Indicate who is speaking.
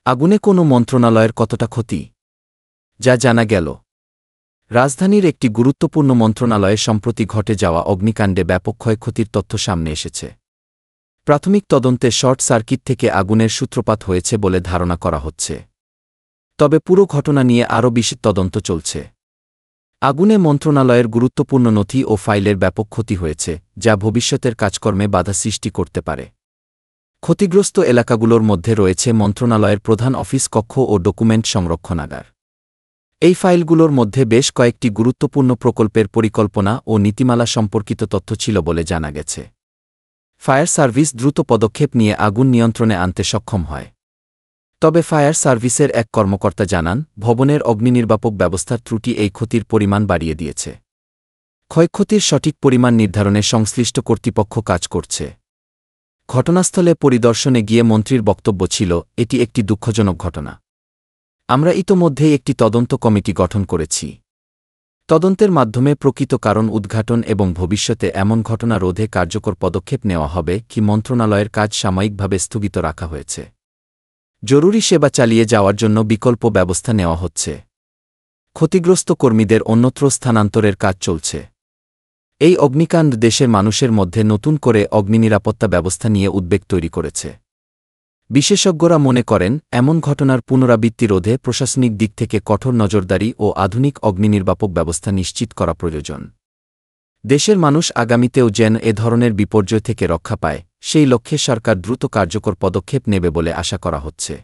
Speaker 1: আগুনে কোনো মন্ত্রণালয়ের কতটা ক্ষতি? যা জানা গেল। রাজধানীর একটি গুরুত্বপূর্ণ মন্ত্রণালয়ে সম্প্রতি ঘটে যাওয়া অগ্নিকাণ্ডে ব্যাপক ক্ষয়ক্ষতির তথ্য সামনে এসেছে। প্রাথমিক তদন্তে শর্ট সার্কিট থেকে আগুনের সূত্রপাত হয়েছে বলে ধারণা করা হচ্ছে। তবে পুরো ঘটনা নিয়ে আরও বিশদ তদন্ত চলছে। আগুনে মন্ত্রণালয়ের গুরুত্বপূর্ণ নথি ও ফাইলের ব্যাপক ক্ষতি হয়েছে, যা ভবিষ্যতের কাজকর্মে বাধা সৃষ্টি করতে পারে। ক্ষতিগ্রস্ত এলাকাগুলোর মধ্যে রয়েছে মন্ত্রণালয়ের প্রধান অফিস কক্ষ ও ডকুমেন্ট সংরক্ষণাগার। এই ফাইলগুলোর মধ্যে বেশ কয়েকটি গুরুত্বপূর্ণ প্রকল্পের পরিকল্পনা ও নীতিমালা সম্পর্কিত তথ্য ছিল বলে জানা গেছে। ফায়ার সার্ভিস দ্রুত পদক্ষেপ নিয়ে আগুন নিয়ন্ত্রণে আনতে সক্ষম হয়। তবে ফায়ার সার্ভিসের এক কর্মকর্তা জানান, ভবনের অগ্নিনির্বাপক ব্যবস্থার ত্রুটি এই ক্ষতির পরিমাণ বাড়িয়ে দিয়েছে। ক্ষয়ক্ষতির সঠিক পরিমাণ নির্ধারণে সংশ্লিষ্ট কর্তৃপক্ষ কাজ করছে। ঘটনাস্থলে পরিদর্শনে গিয়ে মন্ত্রীর বক্তব্য ছিল, এটি একটি দুঃখজনক ঘটনা। আমরা ইতোমধ্যেই একটি তদন্ত কমিটি গঠন করেছি। তদন্তের মাধ্যমে প্রকৃত কারণ উদ্ঘাটন এবং ভবিষ্যতে এমন ঘটনা রোধে কার্যকর পদক্ষেপ নেওয়া হবে কি মন্ত্রণালয়ের কাজ সাময়িকভাবে স্থগিত রাখা হয়েছে। জরুরি সেবা চালিয়ে যাওয়ার জন্য বিকল্প ব্যবস্থা নেওয়া হচ্ছে। ক্ষতিগ্রস্ত কর্মীদের অন্যত্র স্থানান্তরের কাজ চলছে। এই অগ্নিকাণ্ড দেশের মানুষের মধ্যে নতুন করে অগ্নিনিরাপত্তা ব্যবস্থা নিয়ে উদ্বেগ তৈরি করেছে। বিশেষজ্ঞরা মনে করেন, এমন ঘটনার পুনরাবৃত্তি রোধে প্রশাসনিক দিক থেকে কঠোর নজরদারি ও আধুনিক অগ্নিনির্বাপক ব্যবস্থা নিশ্চিত করা প্রয়োজন। দেশের মানুষ আগামীতেও যেন এ ধরনের বিপর্যয় থেকে রক্ষা পায়, সেই লক্ষ্যে সরকার দ্রুত কার্যকর পদক্ষেপ নেবে বলে আশা করা হচ্ছে।